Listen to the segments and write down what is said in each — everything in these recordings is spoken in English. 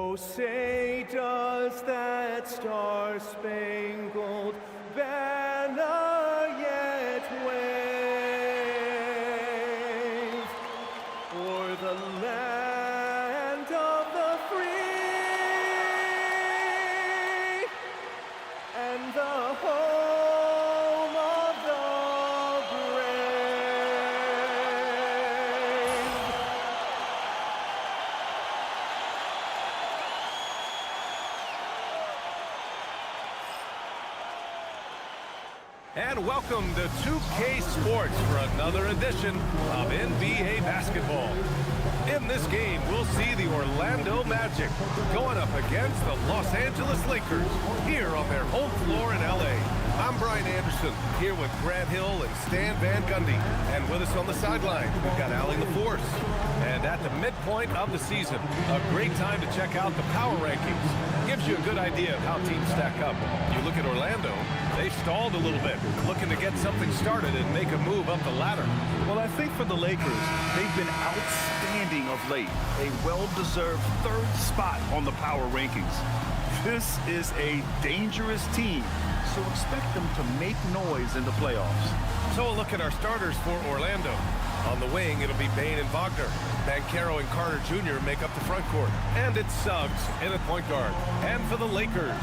Oh, say does that star-spangled banner yet wave o'er the land of the free and the home of the brave? And welcome to 2K Sports for another edition of NBA basketball. In this game, we'll see the Orlando Magic going up against the Los Angeles Lakers here on their home floor in LA. I'm Brian Anderson, here with Grant Hill and Stan Van Gundy. And with us on the sideline, we've got Allie LaForce. And at the midpoint of the season, a great time to check out the power rankings. Gives you a good idea of how teams stack up. You look at Orlando, they've stalled a little bit, looking to get something started and make a move up the ladder. Well, I think for the Lakers, they've been outstanding of late. A well-deserved third spot on the power rankings. This is a dangerous team, so expect them to make noise in the playoffs. So a look at our starters for Orlando. On the wing, it'll be Bane and Wagner. Banchero and Carter Jr. make up the front court. And it's Suggs in at point guard. And for the Lakers,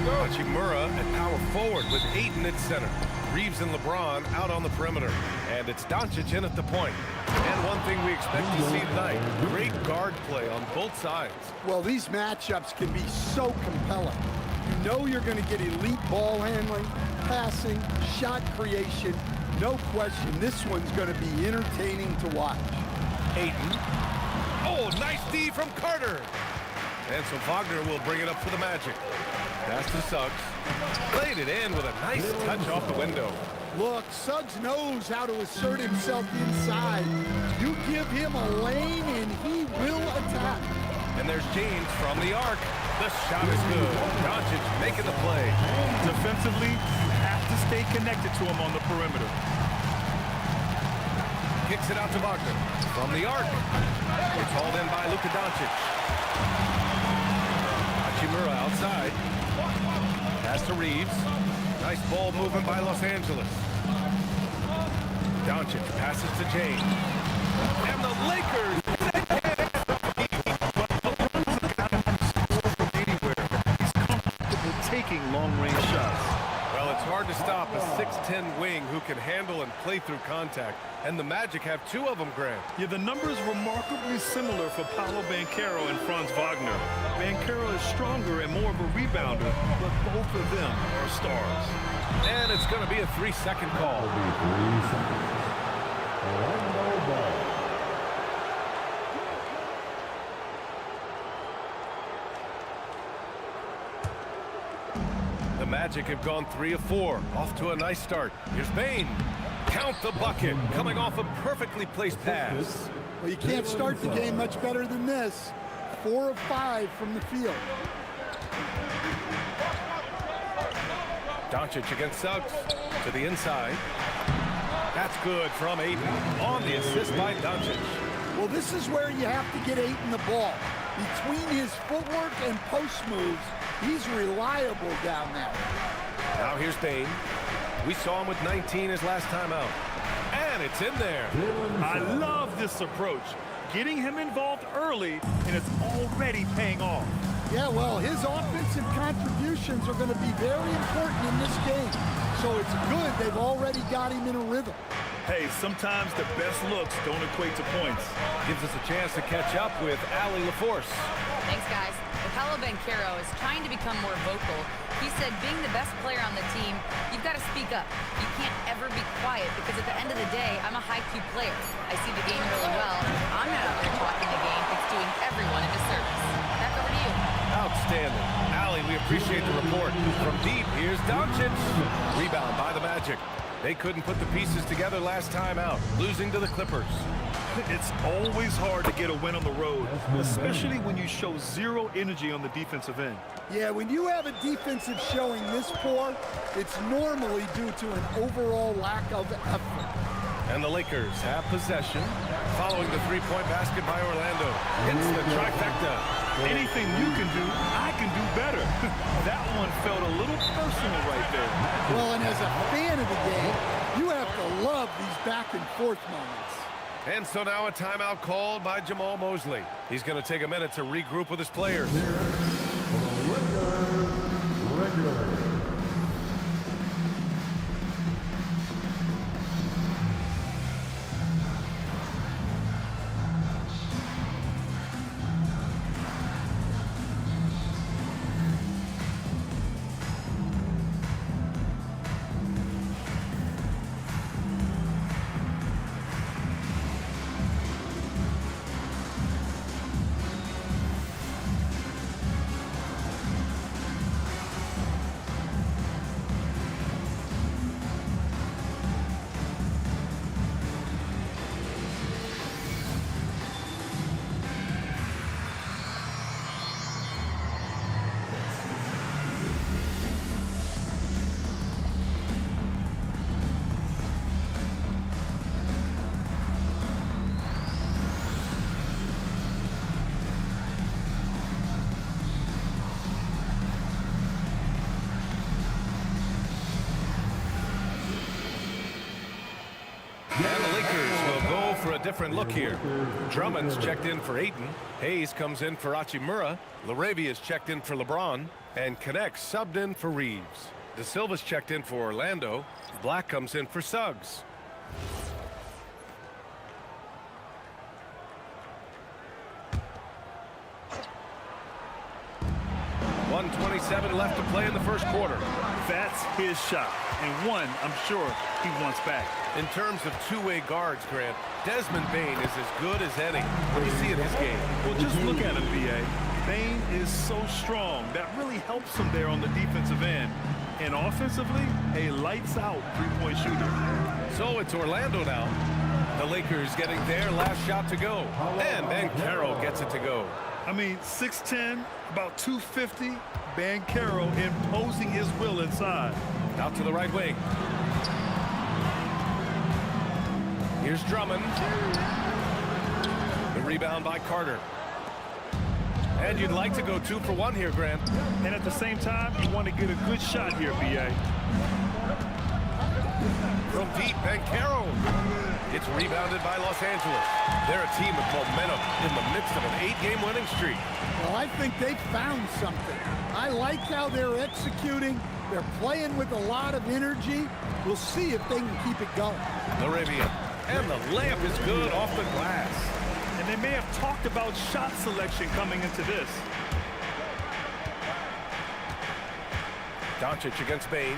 Hachimura at power forward with Ayton at center. Reeves and LeBron out on the perimeter. And it's Doncic in at the point. And one thing we expect to see tonight, great guard play on both sides. Well, these matchups can be so compelling. You know you're going to get elite ball handling, passing, shot creation. No question, this one's going to be entertaining to watch. Ayton. Oh, nice D from Carter. And so Wagner will bring it up for the Magic. Pass to Suggs. Played it in with a nice touch off the window. Look, Suggs knows how to assert himself inside. You give him a lane and he will attack. And there's James from the arc. The shot is good. Doncic making the play. Defensively, you have to stay connected to him on the perimeter. Kicks it out to Wagner. From the arc. It's hauled in by Luka Doncic. Hachimura outside. Pass to Reeves. Nice ball movement by Los Angeles. Doncic passes to James. And the Lakers. Taking long-range shots. Well, it's hard to stop a 6'10" wing who can handle and play through contact. And the Magic have two of them, Grant. Yeah, the numbers remarkably similar for Paolo Banchero and Franz Wagner. Banchero is stronger and more of a rebounder, but both of them are stars. And it's going to be a 3-second call. Orlando ball. The Magic have gone 3 of 4. Off to a nice start. Here's Bane. Count the bucket. Coming off a perfectly placed pass. Well, you can't start the game much better than this. 4 of 5 from the field. Doncic against Suggs. To the inside. That's good from Ayton. On the assist by Doncic. Well, this is where you have to get Ayton the ball. Between his footwork and post moves, he's reliable down there. Now here's Bane. We saw him with 19 his last time out. And it's in there. I love this approach. Getting him involved early, and it's already paying off. Yeah, well, his offensive contributions are going to be very important in this game. So it's good they've already got him in a rhythm. Hey, sometimes the best looks don't equate to points. Gives us a chance to catch up with Allie LaForce. Thanks, guys. Paolo Banchero is trying to become more vocal. He said being the best player on the team, you've got to speak up. You can't ever be quiet because at the end of the day, I'm a high-Q player. I see the game really well. I'm not out there talking the game. It's doing everyone a disservice. Back over to you. Outstanding. Allie, we appreciate the report. From deep, here's Doncic. Rebound by the Magic. They couldn't put the pieces together last time out, losing to the Clippers. It's always hard to get a win on the road, especially when you show zero energy on the defensive end. Yeah, when you have a defensive showing this poor, it's normally due to an overall lack of effort. And the Lakers have possession following the three-point basket by Orlando. It's the trifecta. Anything you can do, I can do better. That one felt a little personal right there. Well, and as a fan of the game, you have to love these back and forth moments. And so now a timeout called by Jamal Mosley. He's going to take a minute to regroup with his players. And the Lakers will go for a different look here. Drummond's checked in for Ayton. Hayes comes in for Hachimura. Laravia's checked in for LeBron. And Connect subbed in for Reeves. De Silva's checked in for Orlando. Black comes in for Suggs. .127 left to play in the first quarter. That's his shot, and one I'm sure he wants back. In terms of two-way guards, Grant, Desmond Bane is as good as any. What do you see in his game? Well, just look at him, B.A. Bane is so strong. That really helps him there on the defensive end. And offensively, a lights-out three-point shooter. So it's Orlando now. The Lakers getting their last shot to go. And Banchero gets it to go. I mean, 6'10", about 250. Banchero imposing his will inside. Out to the right wing. Here's Drummond. The rebound by Carter. And you'd like to go 2 for 1 here, Grant. And at the same time, you want to get a good shot here, B.A. From deep, Banchero. It's rebounded by Los Angeles. They're a team with momentum in the midst of an 8-game winning streak. Well, I think they found something. I like how they're executing. They're playing with a lot of energy. We'll see if they can keep it going. Laravia. And the layup is good off the glass. And they may have talked about shot selection coming into this. Doncic against Bane.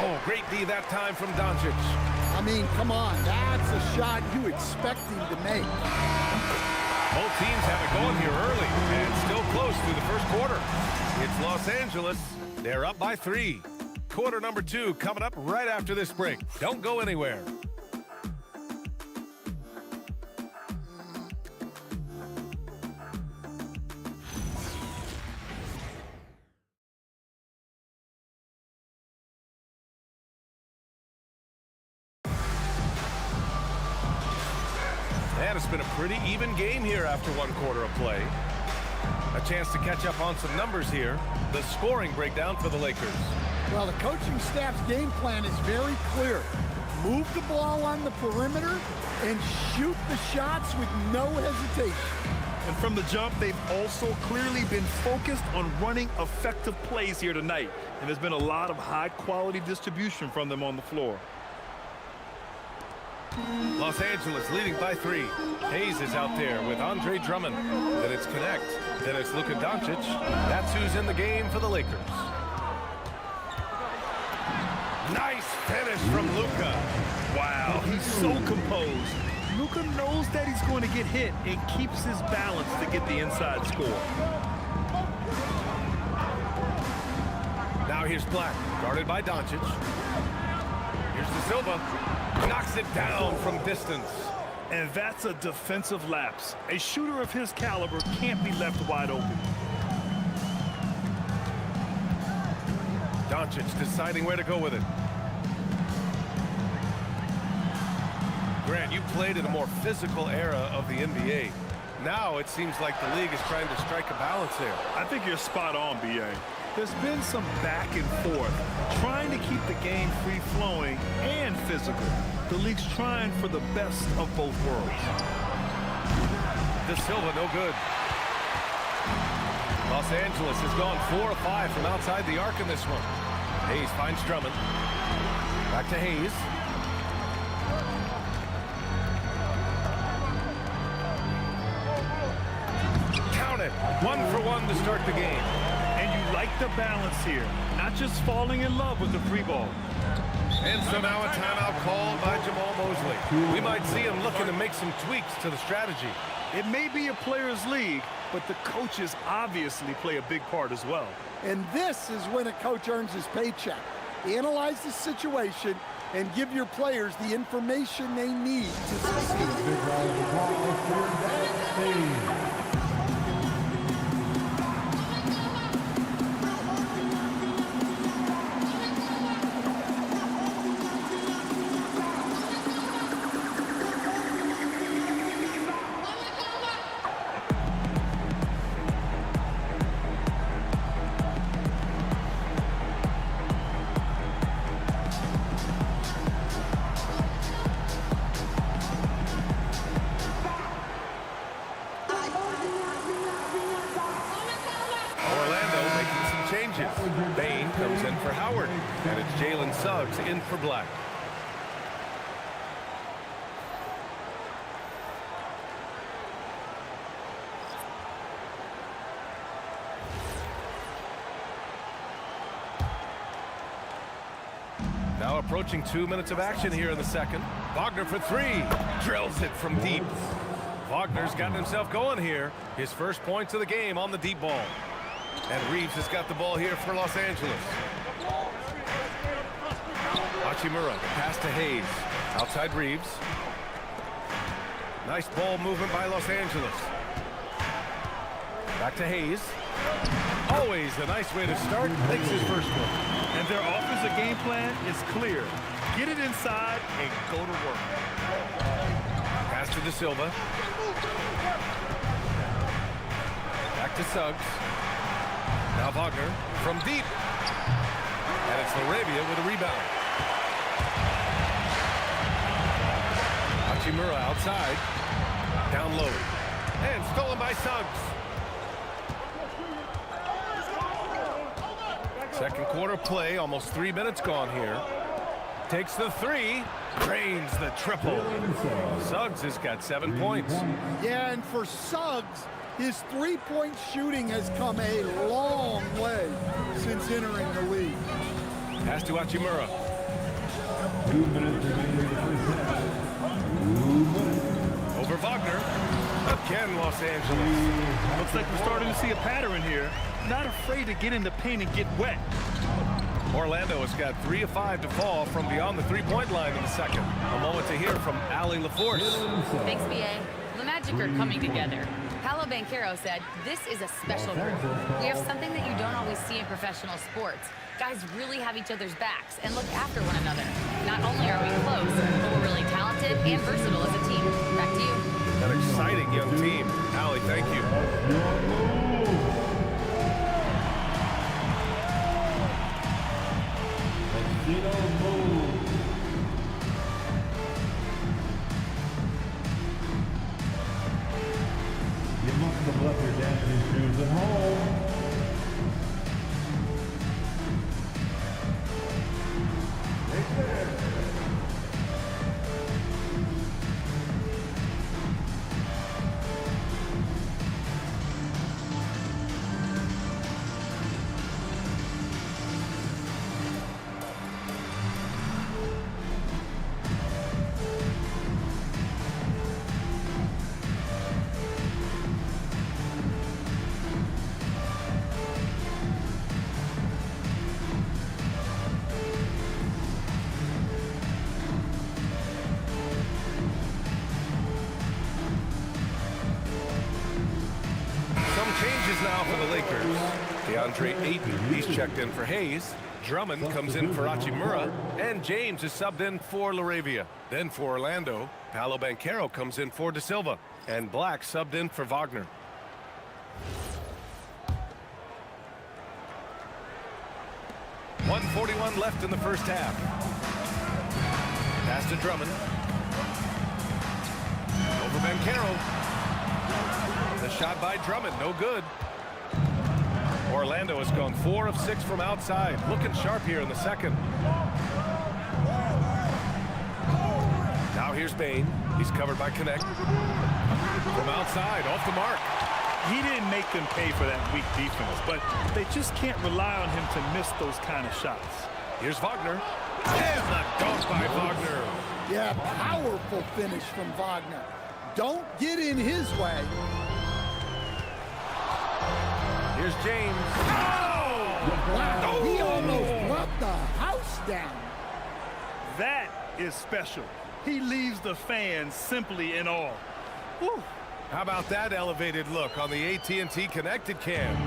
Oh, great D that time from Doncic. I mean, come on. That's a shot you expect him to make. Both teams have it going here early and still close through the first quarter. It's Los Angeles. They're up by 3. Quarter number 2 coming up right after this break. Don't go anywhere. And it's been a pretty even game here after 1 quarter of play. A chance to catch up on some numbers here. The scoring breakdown for the Lakers. Well, the coaching staff's game plan is very clear. Move the ball on the perimeter and shoot the shots with no hesitation. And from the jump, they've also clearly been focused on running effective plays here tonight. And there's been a lot of high-quality distribution from them on the floor. Los Angeles leading by 3. Hayes is out there with Andre Drummond. Then it's Connect. Then it's Luka Doncic. That's who's in the game for the Lakers. Nice finish from Luka. Wow, he's so composed. Luka knows that he's going to get hit and keeps his balance to get the inside score. Now here's Black, guarded by Doncic. Here's De Silva. Knocks it down from distance. And that's a defensive lapse. A shooter of his caliber can't be left wide open. Doncic deciding where to go with it. Grant, you played in a more physical era of the NBA. Now it seems like the league is trying to strike a balance there. I think you're spot on, B.A. There's been some back and forth, trying to keep the game free-flowing and physical. The league's trying for the best of both worlds. De Silva, no good. Los Angeles has gone 4 of 5 from outside the arc in this one. Hayes finds Drummond. Back to Hayes. Count it. 1 for 1 to start the game. And you like the balance here, not just falling in love with the free ball. And so now a timeout called by Jamal Mosley. We might see him looking to make some tweaks to the strategy. It may be a players' league, but the coaches obviously play a big part as well. And this is when a coach earns his paycheck. Analyze the situation and give your players the information they need to succeed. Bain comes in for Howard, and it's Jalen Suggs in for Black. Now approaching 2 minutes of action here in the second. Wagner for 3. Drills it from deep. Wagner's gotten himself going here. His first points of the game on the deep ball. And Reeves has got the ball here for Los Angeles. Hachimura, pass to Hayes. Outside Reeves. Nice ball movement by Los Angeles. Back to Hayes. Always a nice way to start. Makes his first one. And their offensive game plan is clear. Get it inside and go to work. Pass to De Silva. Back to Suggs. Now Wagner from deep. And it's Laravia with a rebound. Hachimura outside. Down low. And stolen by Suggs. Second quarter play, almost 3 minutes gone here. Takes the 3, drains the triple. Suggs has got 7 points. Yeah, and for Suggs, his three-point shooting has come a long way since entering the league. Pass to Hachimura. 2 minutes remaining in the first half. Over Wagner. Again, Los Angeles. Looks like we're starting to see a pattern here. Not afraid to get in the paint and get wet. Orlando has got 3 of 5 to fall from beyond the three-point line in the second. A moment to hear from Allie LaForce. Thanks, B.A. The Magic are coming together. Paolo Banchero said, "This is a special group. We have something that you don't always see in professional sports. Guys really have each other's backs and look after one another. Not only are we close, but we're really talented and versatile as a team." Back to you. An exciting young team. Allie, thank you. You must have left your dancing shoes at home. Right there. Some changes now for the Lakers. DeAndre Ayton, he's checked in for Hayes. Drummond comes in for Hachimura, and James is subbed in for Laravia. Then for Orlando, Paolo Banchero comes in for De Silva, and Black subbed in for Wagner. .141 left in the first half. Pass to Drummond. Over Banchero. The shot by Drummond, no good. Orlando has gone 4 of 6 from outside. Looking sharp here in the second. Now here's Bane. He's covered by Connect. From outside, off the mark. He didn't make them pay for that weak defense, but they just can't rely on him to miss those kind of shots. Here's Wagner. And the dunk by Wagner. Yeah, powerful finish from Wagner. Don't get in his way. Here's James. Wow, he almost brought the house down. That is special. He leaves the fans simply in awe. Whew. How about that elevated look on the AT&T Connected Cam?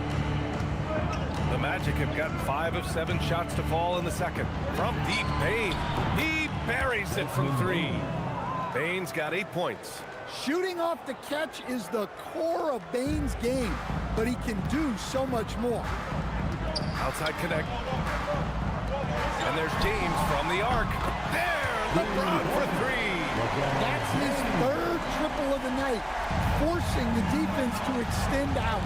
The Magic have gotten 5 of 7 shots to fall in the second. From deep, Bane. He buries it from 3. Bane's got 8 points. Shooting off the catch is the core of Bane's game, but he can do so much more. Outside Connect. And there's James from the arc. There, LeBron for 3. That's his 3rd triple of the night, forcing the defense to extend out.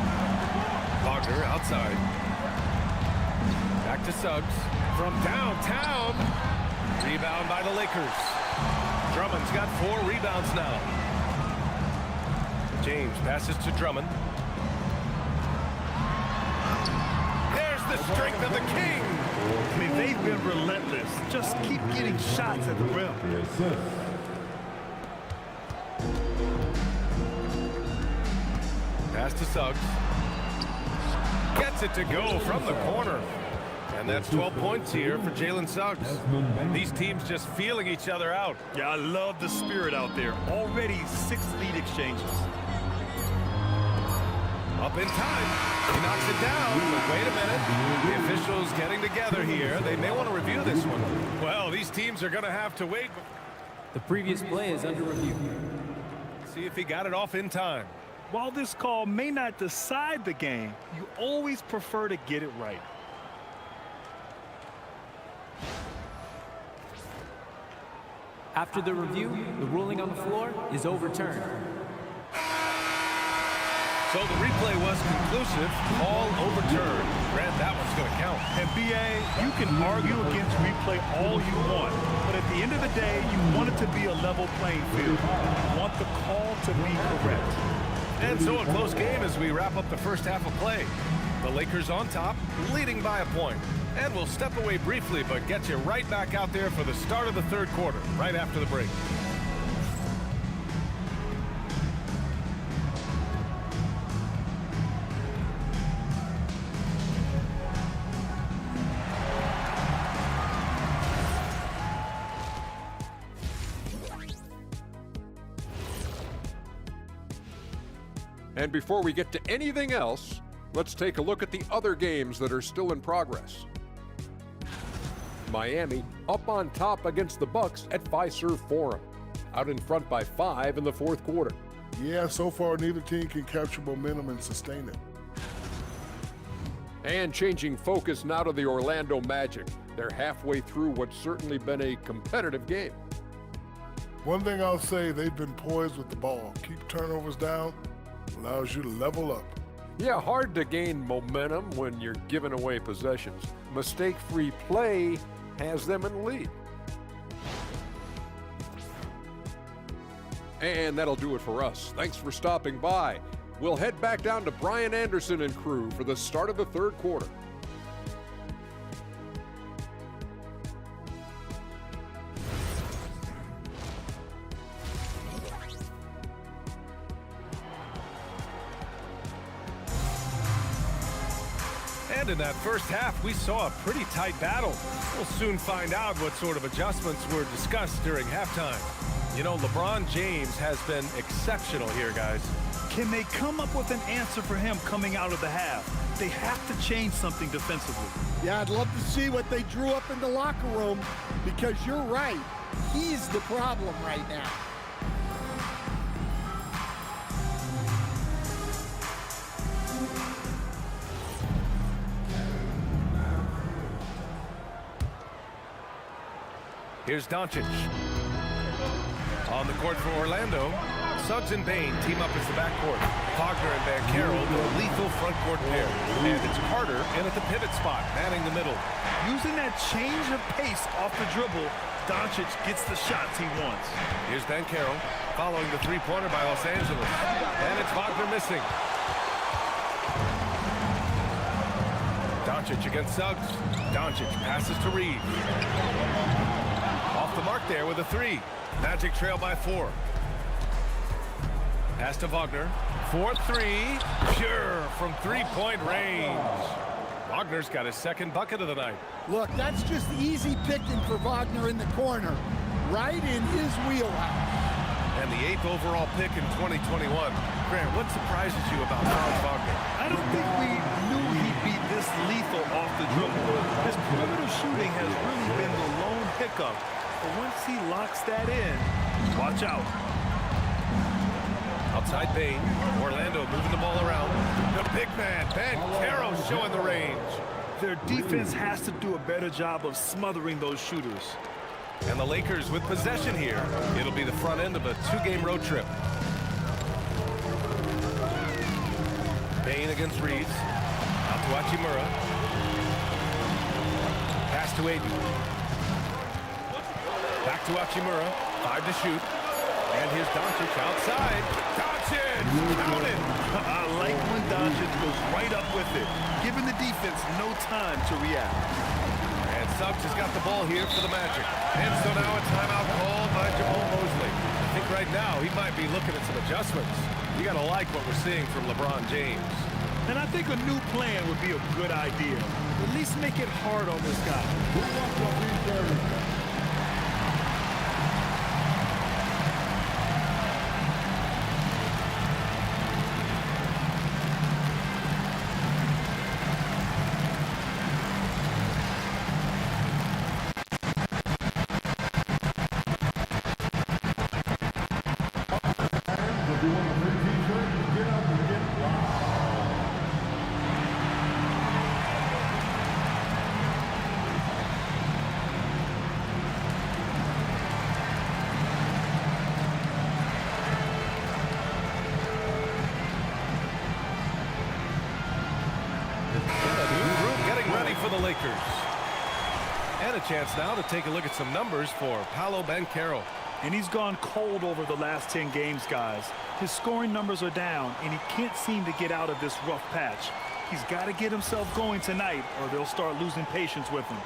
Wagner outside. Back to Suggs. From downtown. Rebound by the Lakers. Drummond's got 4 rebounds now. James passes to Drummond. There's the strength of the King. I mean, they've been relentless. Just keep getting shots at the rim. Pass to Suggs. Gets it to go from the corner. And that's 12 points here for Jalen Suggs. These teams just feeling each other out. Yeah, I love the spirit out there. Already 6 lead exchanges. Up in time. He knocks it down. But wait a minute. The officials getting together here. They may want to review this one. Well, these teams are going to have to wait. The previous play is under review. See if he got it off in time. While this call may not decide the game, you always prefer to get it right. After the review, the ruling on the floor is overturned. So the replay was conclusive. All overturned. Grant, that one's going to count. And BA, you can argue against replay all you want, but at the end of the day, you want it to be a level playing field. You want the call to be correct. And so a close game as we wrap up the first half of play. The Lakers on top, leading by a point. And we'll step away briefly, but get you right back out there for the start of the third quarter, right after the break. And before we get to anything else, let's take a look at the other games that are still in progress. Miami up on top against the Bucks at Fiserv Forum, out in front by 5 in the fourth quarter. Yeah, so far neither team can capture momentum and sustain it. And changing focus now to the Orlando Magic. They're halfway through what's certainly been a competitive game. One thing I'll say, they've been poised with the ball. Keep turnovers down, allows you to level up. Yeah, hard to gain momentum when you're giving away possessions. Mistake-free play has them in the lead. And that'll do it for us. Thanks for stopping by. We'll head back down to Brian Anderson and crew for the start of the third quarter. And in that first half, we saw a pretty tight battle. We'll soon find out what sort of adjustments were discussed during halftime. You know, LeBron James has been exceptional here, guys. Can they come up with an answer for him coming out of the half? They have to change something defensively. Yeah, I'd love to see what they drew up in the locker room, because you're right. He's the problem right now. Here's Doncic. On the court for Orlando, Suggs and Bane team up as the backcourt. Wagner and Banchero, the lethal front court pair. And it's Carter in at the pivot spot, manning the middle. Using that change of pace off the dribble, Doncic gets the shots he wants. Here's Banchero, following the three-pointer by Los Angeles. And it's Wagner missing. Doncic against Suggs. Doncic passes to Reed. Off the mark there with a three. Magic trail by 4. Pass to Wagner. 4-3. Pure from three-point range. Wagner's got his second bucket of the night. Look, that's just easy picking for Wagner in the corner. Right in his wheelhouse. And the 8th overall pick in 2021. Grant, what surprises you about Franz Wagner? I don't think we knew he'd be this lethal off the dribble. His perimeter shooting has really been the lone hiccup. But once he locks that in, watch out. Outside Bane. Orlando moving the ball around. The big man, Banchero, showing the range. Their defense has to do a better job of smothering those shooters. And the Lakers with possession here. It'll be the front end of a 2-game road trip. Bane against Reeves. Out to Hachimura. Pass to Aiden. Back to Hachimura. 5 to shoot. And here's Doncic outside. Doncic! Counted! I like when Doncic goes right up with it, giving the defense no time to react. And Suggs has got the ball here for the Magic. And so now a timeout called by Jamal Mosley. I think right now he might be looking at some adjustments. You got to like what we're seeing from LeBron James. And I think a new plan would be a good idea. At least make it hard on this guy. For the Lakers. And a chance now to take a look at some numbers for Paolo Banchero. And he's gone cold over the last 10 games, guys. His scoring numbers are down, and he can't seem to get out of this rough patch. He's got to get himself going tonight, or they'll start losing patience with him.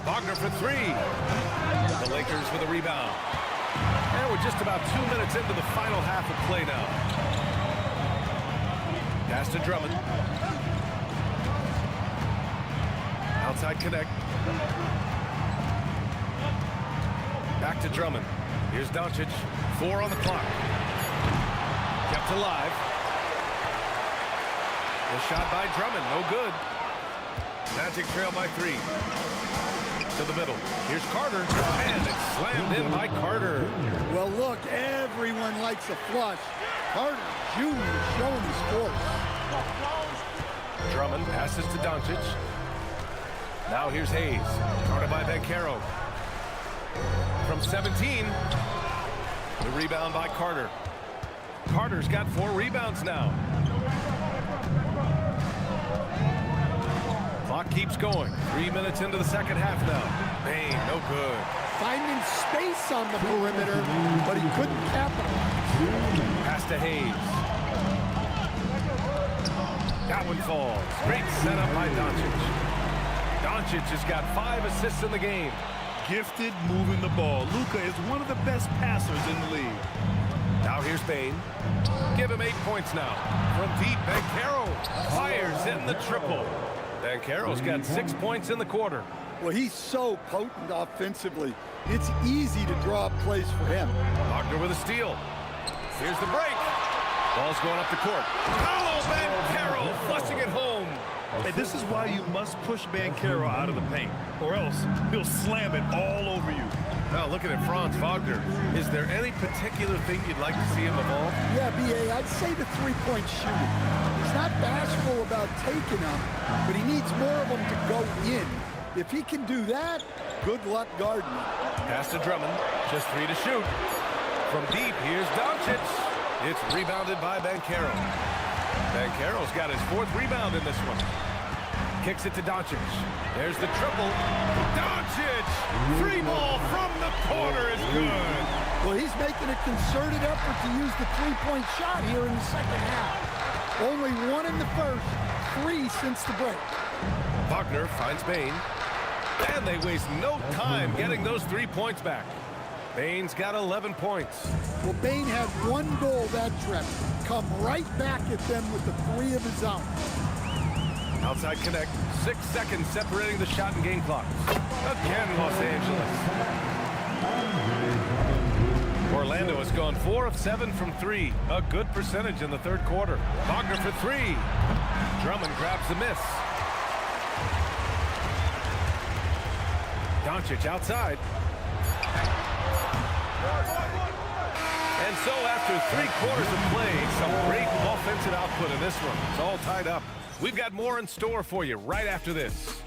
Wagner for 3. The Lakers with a rebound. And we're just about 2 minutes into the final half of play now. Pass to Drummond. Outside connect. Back to Drummond. Here's Doncic. 4 on the clock. Kept alive. The shot by Drummond. No good. Magic trail by 3. To the middle. Here's Carter. And it's slammed in by Carter. Well, look, everyone likes a flush. Carter Jr. showing his force. Drummond passes to Doncic. Now here's Hayes. Guarded by Banchero. From 17. The rebound by Carter. Carter's got 4 rebounds now. Clock keeps going. 3 minutes into the second half now. Bane, no good. Finding space on the perimeter, but he couldn't capitalize. Pass to Hayes. That one falls. Great setup by Doncic. Doncic has got 5 assists in the game. Gifted moving the ball. Luka is one of the best passers in the league. Now here's Bane. Give him 8 points now. From deep, Banchero fires in the triple. Banchero's got 6 points in the quarter. Well, he's so potent offensively. It's easy to draw up plays for him. Wagner with a steal. Here's the break. Ball's going up the court. Paolo Banchero flushing it home. And this is why you must push Banchero out of the paint, or else he'll slam it all over you. Now looking at Franz Wagner, is there any particular thing you'd like to see him evolve? Yeah, B.A., I'd say the three-point shooting. He's not bashful about taking them, but he needs more of them to go in. If he can do that, good luck guarding him. Pass to Drummond, just 3 to shoot. From deep, here's Doncic. It's rebounded by Banchero. Banchero's got his 4th rebound in this one. Kicks it to Doncic. There's the triple. Doncic! 3-ball from the corner is good. Well, he's making a concerted effort to use the three-point shot here in the second half. Only 1 in the first, 3 since the break. Wagner finds Bane. And they waste no time getting those 3 points back. Bane's got 11 points. Well, Bane had 1 goal that trip. Come right back at them with the 3 of his own. Outside connect. 6 seconds separating the shot and game clock. Again, Los Angeles. Orlando has gone 4 of 7 from 3. A good percentage in the 3rd quarter. Wagner for 3. Drummond grabs the miss. Doncic outside. And so after 3 quarters of play, some great offensive output in this one. It's all tied up. We've got more in store for you right after this.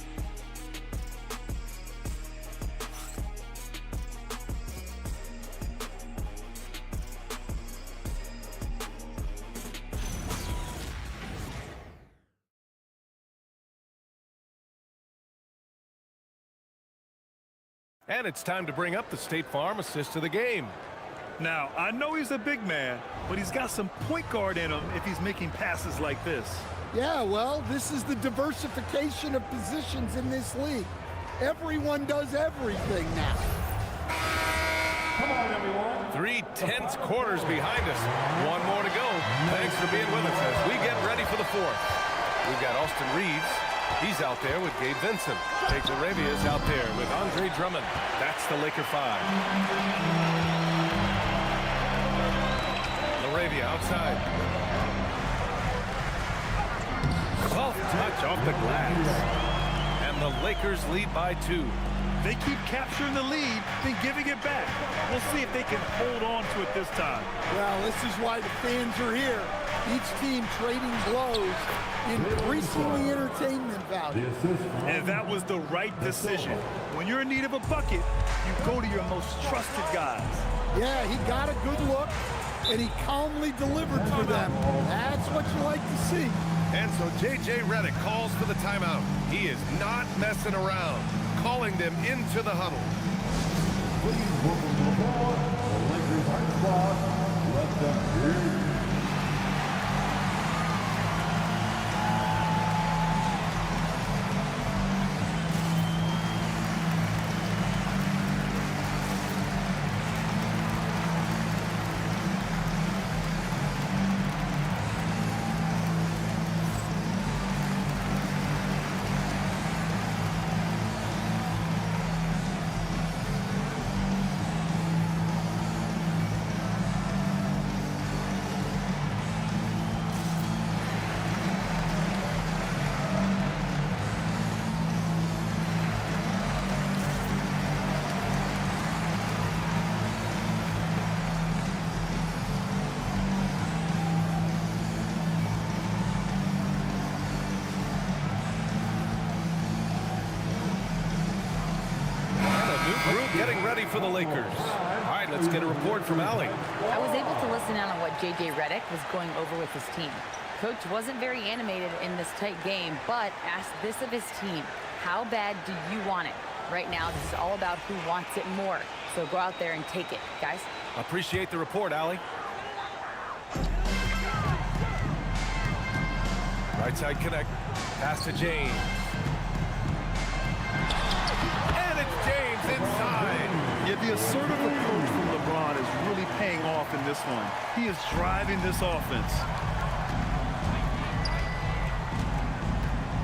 And it's time to bring up the State Farm assist of the game. Now, I know he's a big man, but he's got some point guard in him if he's making passes like this. Yeah, well, this is the diversification of positions in this league. Everyone does everything now. Come on, everyone. 3 tense quarters behind us. 1 more to go. Thanks for being with us as we get ready for the 4th. We've got Austin Reeves. He's out there with Gabe Vincent. Jake LaRavia is out there with Andre Drummond. That's the Laker 5. LaRavia outside. Soft touch off the glass. And the Lakers lead by 2. They keep capturing the lead, then giving it back. We'll see if they can hold on to it this time. Well, this is why the fans are here. Each team trading blows, increasingly entertainment value. And that was the right decision. When you're in need of a bucket, you go to your most trusted guys. Yeah, he got a good look, and he calmly delivered for them. That's what you like to see. And so J.J. Redick calls for the timeout. He is not messing around, calling them into the huddle. Please welcome to the ball, the Lakers high squad. Let them hear. Getting ready for the Lakers. All right, let's get a report from Allie. I was able to listen in on what J.J. Redick was going over with his team. Coach wasn't very animated in this tight game, but asked this of his team. How bad do you want it? Right now, this is all about who wants it more. So go out there and take it, guys. Appreciate the report, Allie. Right side connect. Pass to James. And it's James inside. Yeah, the assertive approach from LeBron is really paying off in this one. He is driving this offense.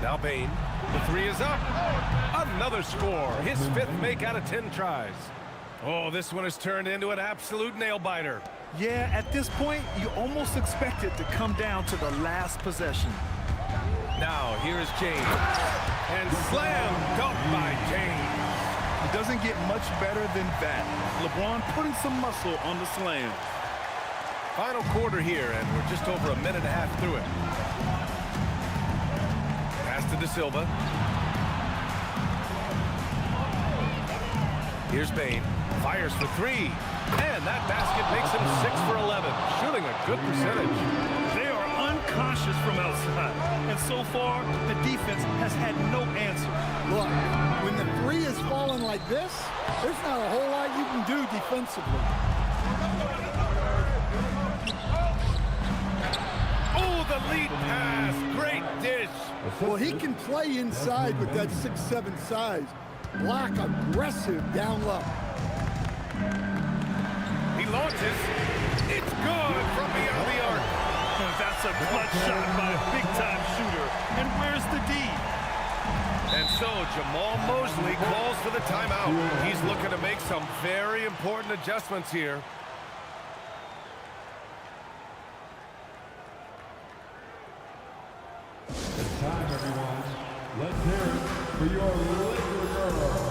Now Bane. The three is up. Another score. His 5th make out of 10 tries. Oh, this one has turned into an absolute nail-biter. Yeah, at this point, you almost expect it to come down to the last possession. Now, here's James. And slam dunk by James. It doesn't get much better than that. LeBron putting some muscle on the slam. Final quarter here, and we're just over a minute and a half through it. Pass to De Silva. Here's Bane. Fires for 3. And that basket makes him 6 for 11. Shooting a good percentage. They are unconscious from outside. And so far, the defense has had no answer. Look, when the three is falling like this, there's not a whole lot you can do defensively. Oh, the lead pass. Great dish. Well, he can play inside with that 6'7" size. Block aggressive down low. He launches. It's good from beyond the arc. That's a clutch shot by a big-time shooter. And where's the D? And so Jamal Mosley calls for the timeout. He's looking to make some very important adjustments here. It's time, everyone. Let's hear it for your Laker girl.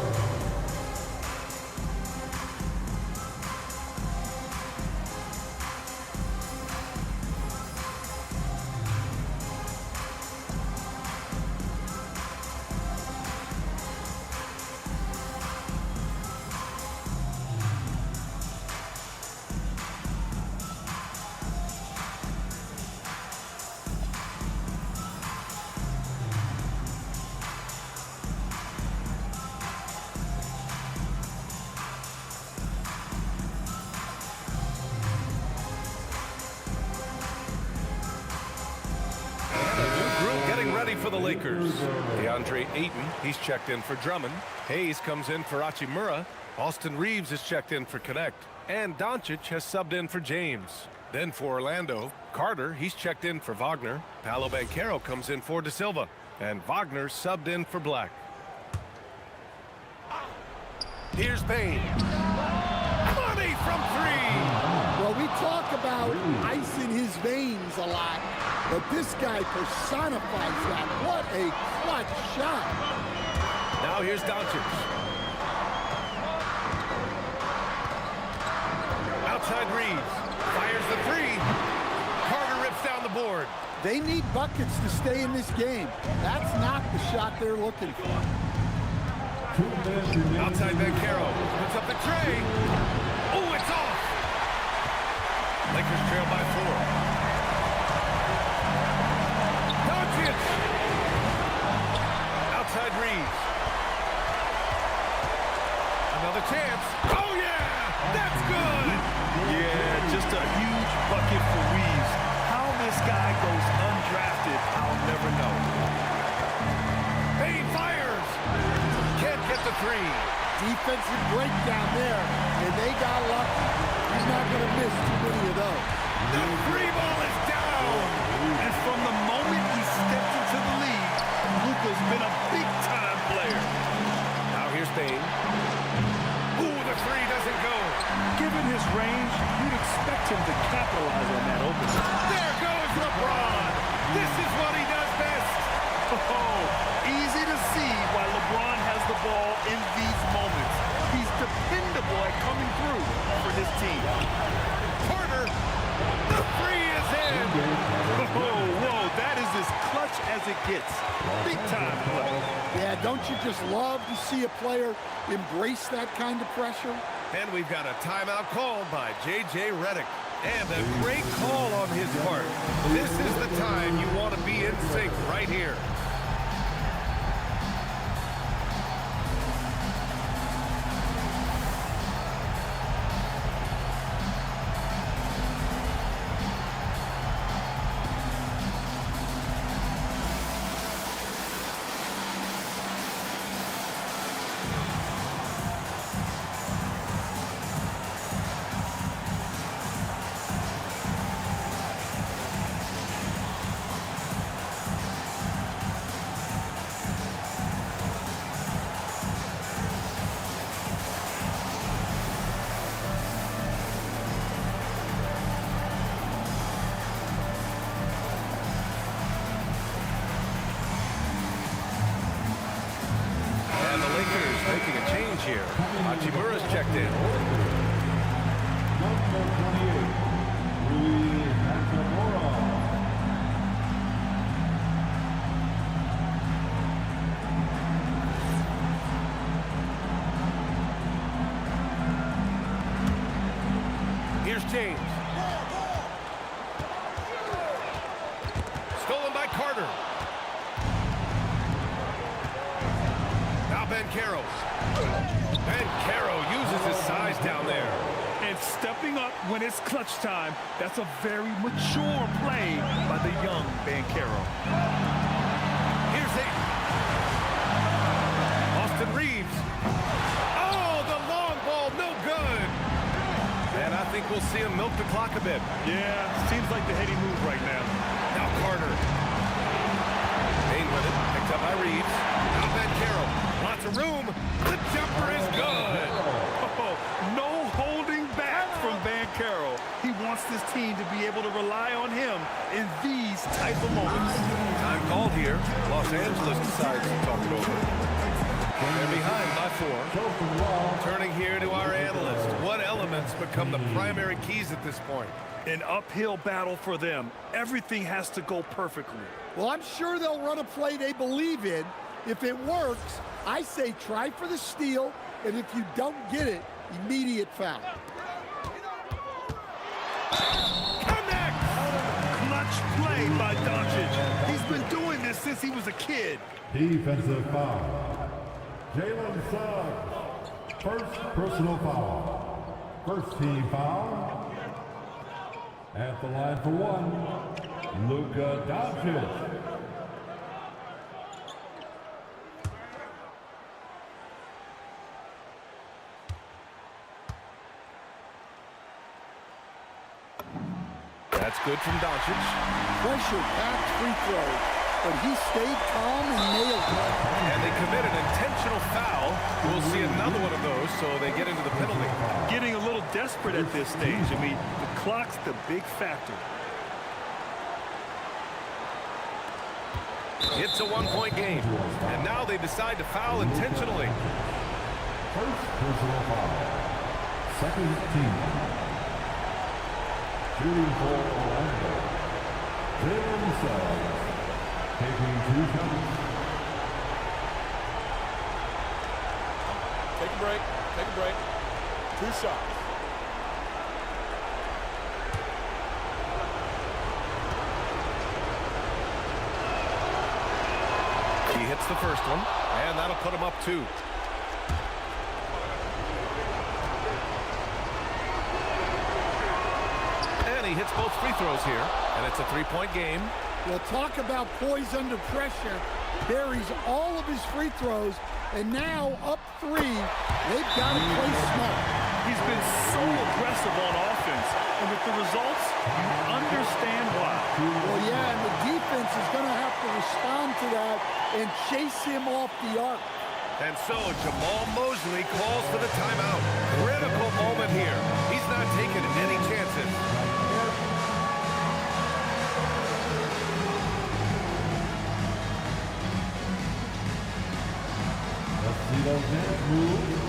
For the Lakers. DeAndre Ayton, he's checked in for Drummond. Hayes comes in for Hachimura. Austin Reeves is checked in for Connect. And Doncic has subbed in for James. Then for Orlando, Carter, he's checked in for Wagner. Paolo Banchero comes in for De Silva. And Wagner subbed in for Black. Here's Payne. Money from 3. Well, we talk about ice in his veins a lot, but this guy personifies that. What a clutch shot. Now here's Doncic. Outside Reeves. Fires the 3. Carter rips down the board. They need buckets to stay in this game. That's not the shot they're looking for. Outside Banchero. Puts up the tray. Oh, it's off. Lakers trail by 4. Doncic. Outside Reeves. Another chance. Oh, yeah! That's good! Yeah, just a huge bucket for Reeves. How this guy goes undrafted, I'll never know. Payne fires. Can't get the 3. Defensive breakdown there, and they got lucky. He's not going to miss too many of those. The 3 ball is down. And from the moment he stepped into the league, Luka's been a big-time player. Now here's Payne. Ooh, the 3 doesn't go. Given his range, you'd expect him to capitalize on that opening. There goes LeBron. This is what he does best. Oh, easy to see why LeBron has the ball in these moments. He's dependable at coming through for his team. Carter, the 3 is in. Whoa, that is as clutch as it gets. Big time play. Yeah, don't you just love to see a player embrace that kind of pressure? And we've got a timeout called by J.J. Redick. And a great call on his part. This is the time you want to be in sync right here. here. Hachimura's checked in. Number 28, Rui Hachimura. Here's James. Stolen by Carter. Now Banchero. Banchero uses his size down there. And stepping up when it's clutch time, that's a very mature play by the young Banchero. Here's it. Austin Reeves. Oh, the long ball, no good. And I think we'll see him milk the clock a bit. Yeah, seems like the heady move right now. Now Carter. Payne with it, picked up by Reeves. Now Banchero. Lots of room. The jumper is good. Oh, no holding back from Banchero. He wants this team to be able to rely on him in these type of moments. Time called here. Los Angeles decides to talk it over. They're behind by 4. Turning here to our analyst. What elements become the primary keys at this point? An uphill battle for them. Everything has to go perfectly. Well, I'm sure they'll run a play they believe in. If it works, I say try for the steal, and if you don't get it, immediate foul. Connect! Clutch play by Doncic. He's been doing this since he was a kid. Defensive foul. Jalen Suggs, first personal foul. First team foul. At the line for 1, Luka Doncic. That's good from Doncic. Pressure-packed free throw, but he stayed calm and nailed it. And they commit an intentional foul. We'll see another one of those, so they get into the penalty. Getting a little desperate at this stage. I mean, the clock's the big factor. It's a 1-point game. And now they decide to foul intentionally. First personal foul. Second team. Shooting for Orlando. Jalen Suggs. Taking 2 shots. Take a break. Take a break. 2 shots. He hits the first one, and that'll put him up 2. And he hits both free throws here, and it's a 3-point game. Well, talk about poise under pressure. Buries all of his free throws, and now up 3. They've got to play smart. He's been so aggressive on offense, and with the results, you understand why. Well, yeah, and the defense is going to have to respond to that and chase him off the arc. And so Jamal Mosley calls for the timeout. Critical moment here. He's not taking any chances. Let's see those hands move.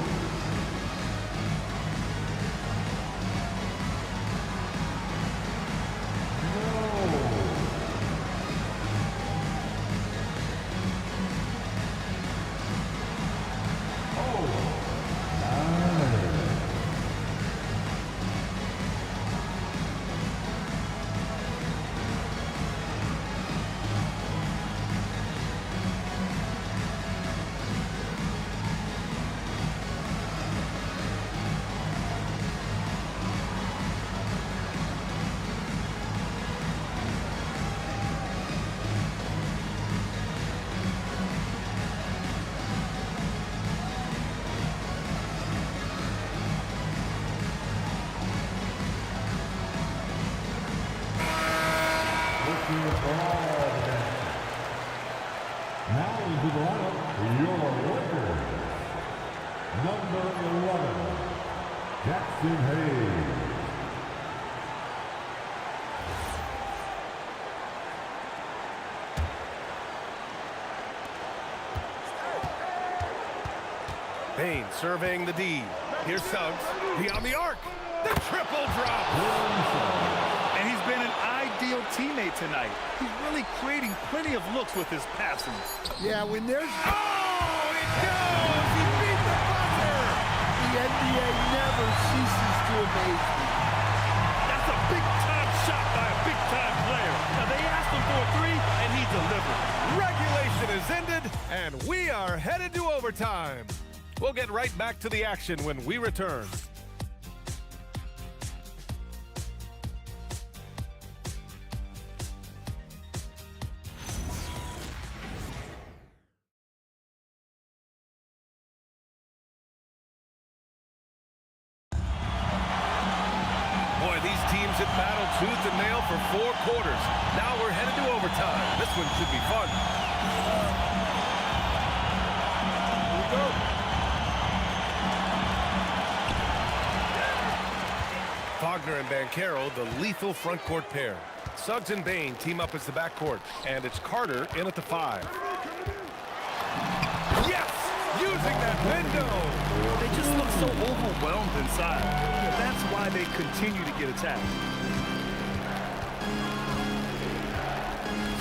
Now into the lineup, your Lakers. Number 11, Jackson Hayes. Payne surveying the D. Here's Suggs. Beyond the arc. The triple drop. And he's been an ideal teammate tonight. He's really creating plenty of looks with his passing. Yeah, when there's... Oh, it goes! He beat the buzzer! The NBA never ceases to amaze me. That's a big-time shot by a big-time player. Now, they asked him for a three, and he delivered. Regulation is ended, and we are headed to overtime. We'll get right back to the action when we return. Boy, these teams have battled tooth and nail for 4 quarters. Now we're headed to overtime. This one should be fun. Here we go. Wagner and Banchero, the lethal front court pair. Suggs and Bane team up as the backcourt, and it's Carter in at the 5. Yes! Using that window! They just look so overwhelmed inside. That's why they continue to get attacked.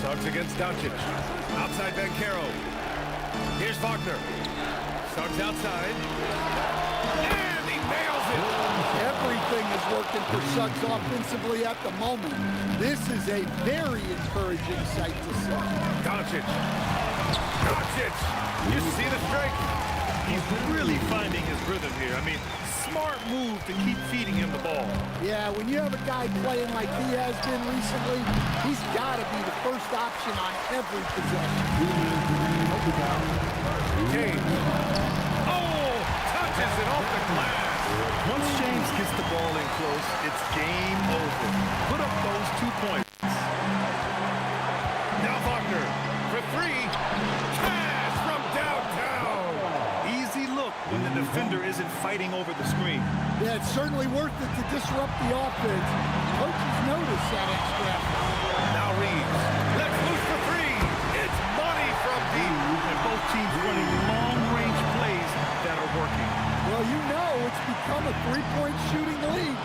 Suggs against Doncic. Outside Banchero. Here's Wagner. Suggs outside. And he nails it! Everything is working for Suggs offensively at the moment. This is a very encouraging sight to see. Doncic. Doncic! You see the strength. He's really finding his rhythm here. I mean, smart move to keep feeding him the ball. Yeah, when you have a guy playing like he has been recently, he's got to be the first option on every possession. James. Oh! Touches it off the glass. Once James gets the ball in close, it's game over. Put up those 2 points. Now Wagner for 3. Cash from downtown. Easy look when the defender isn't fighting over the screen. Yeah, it's certainly worth it to disrupt the offense. Coaches notice that extra effort. Now Reeves. Let's loose for 3. It's money from deep. And both teams running long-range plays that are working. Well, you know it's become a three-point shooting league.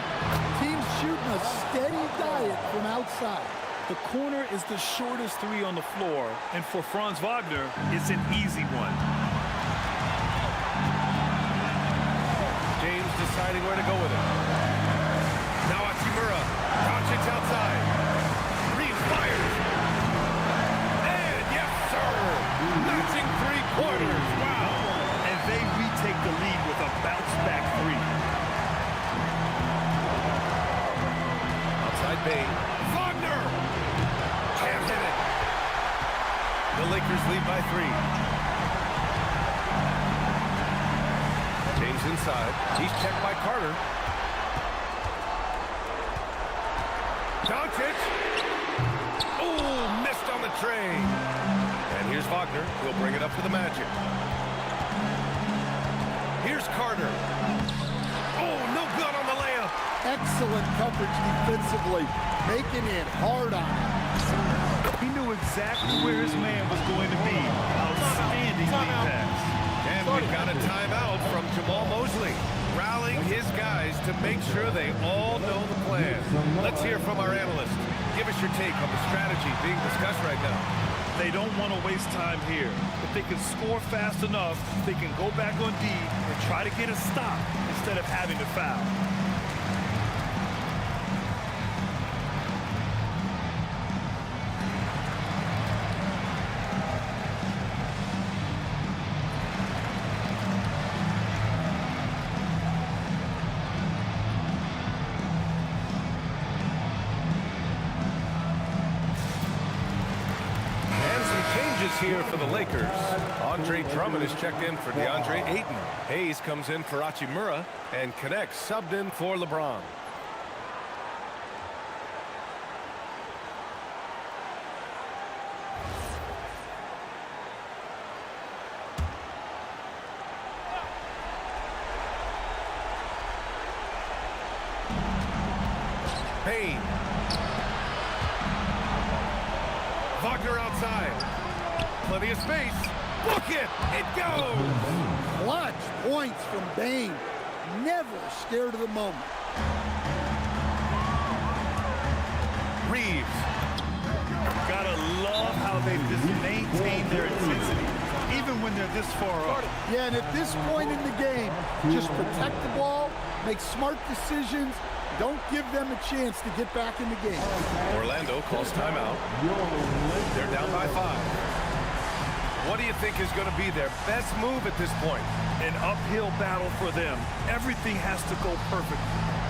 Teams shooting a steady diet from outside. The corner is the shortest 3 on the floor, and for Franz Wagner, it's an easy one. James deciding where to go with it. Now Hachimura. Doncic outside. Reeves fires. And yes, sir. Matching 3-pointers. Wow. And they retake the lead with a bounce-back 3. Outside Bane. Wagner. Can't hit it. The Lakers lead by 3. James inside. He's checked by Carter. Doncic. Oh, missed on the tray. And here's Wagner. He'll bring it up for the Magic. Here's Carter. Oh, no good on the layup. Excellent coverage defensively, making it hard on him. He knew exactly where his man was going to be. Outstanding lead pass. And we've got a timeout from Jamal Mosley, rallying his guys to make sure they all know the plan. Let's hear from our analyst. Give us your take on the strategy being discussed right now. They don't want to waste time here. If they can score fast enough, they can go back on D and try to get a stop instead of having to foul. Here for the Lakers. Andre Drummond is checked in for DeAndre Ayton. Hayes comes in for Hachimura, and connects subbed in for LeBron. Payne. Wagner outside. Plenty of space. Book it! It goes! Clutch points from Bane. Never scared of the moment. Reeves. Gotta love how they've just maintained their intensity, even when they're this far up. Yeah, and at this point in the game, just protect the ball, make smart decisions, don't give them a chance to get back in the game. Orlando calls timeout. They're down by 5. What do you think is going to be their best move at this point? An uphill battle for them. Everything has to go perfect.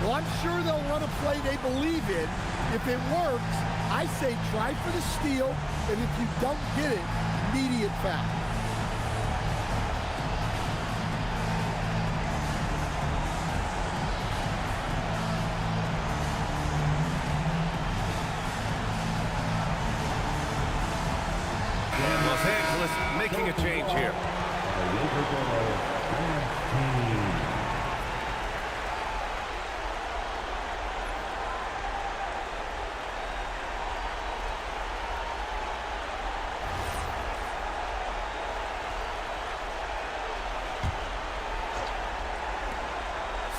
Well, I'm sure they'll run a play they believe in. If it works, I say try for the steal, and if you don't get it, immediate foul. And Los Angeles making a change here.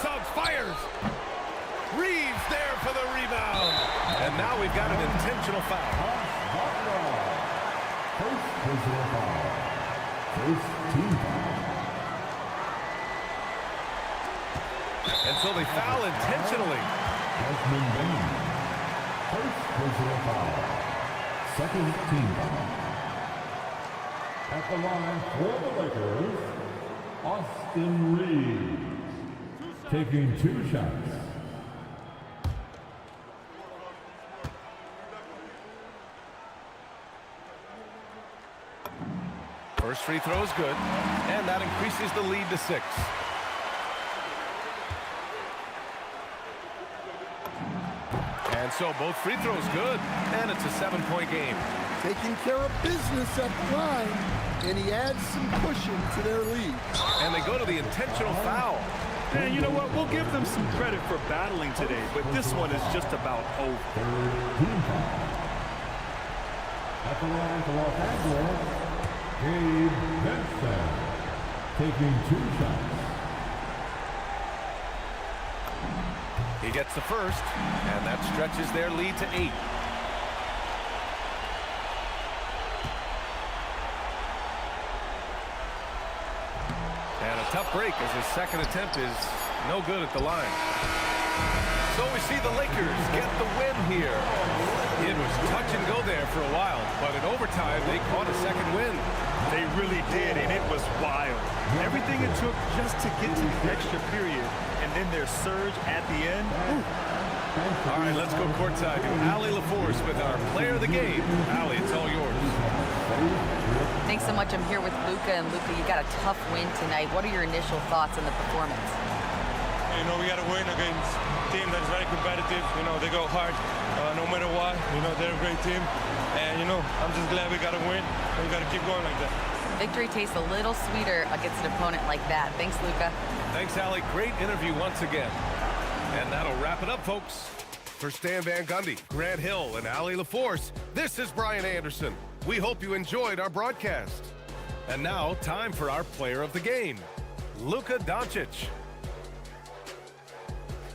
Suggs fires. Reeves there for the rebound. And now we've got an intentional foul. First personal foul. First team foul. And so they foul intentionally. Desmond Bane. First personal foul. Second team foul. At the line for the Lakers, Austin Reeves. Taking 2 shots. First free throw is good, and that increases the lead to 6. And so both free throws good, and it's a 7-point game. Taking care of business at the line, and he adds some cushion to their lead. And they go to the intentional foul. And you know what? We'll give them some credit for battling today, but this one is just about over. Third team foul. At the line for Los Angeles, Gabe Vincent. Taking 2 shots. He gets the first, and that stretches their lead to 8. And a tough break as his second attempt is no good at the line. So we see the Lakers get the win here. It was touch and go there for a while, but in overtime, they caught a second win. They really did, and it was wild. Everything it took just to get to the extra period, and then their surge at the end. Ooh. All right, let's go courtside to Allie LaForce with our player of the game. Allie, it's all yours. Thanks so much. I'm here with Luka, and Luka, you got a tough win tonight. What are your initial thoughts on the performance? You know, we got to win against a team that is very competitive. You know, they go hard no matter what. You know, they're a great team. And, you know, I'm just glad we got to win, and we got to keep going like that. Victory tastes a little sweeter against an opponent like that. Thanks, Luka. Thanks, Allie. Great interview once again. And that'll wrap it up, folks. For Stan Van Gundy, Grant Hill, and Allie LaForce, this is Brian Anderson. We hope you enjoyed our broadcast. And now, time for our player of the game, Luka Doncic.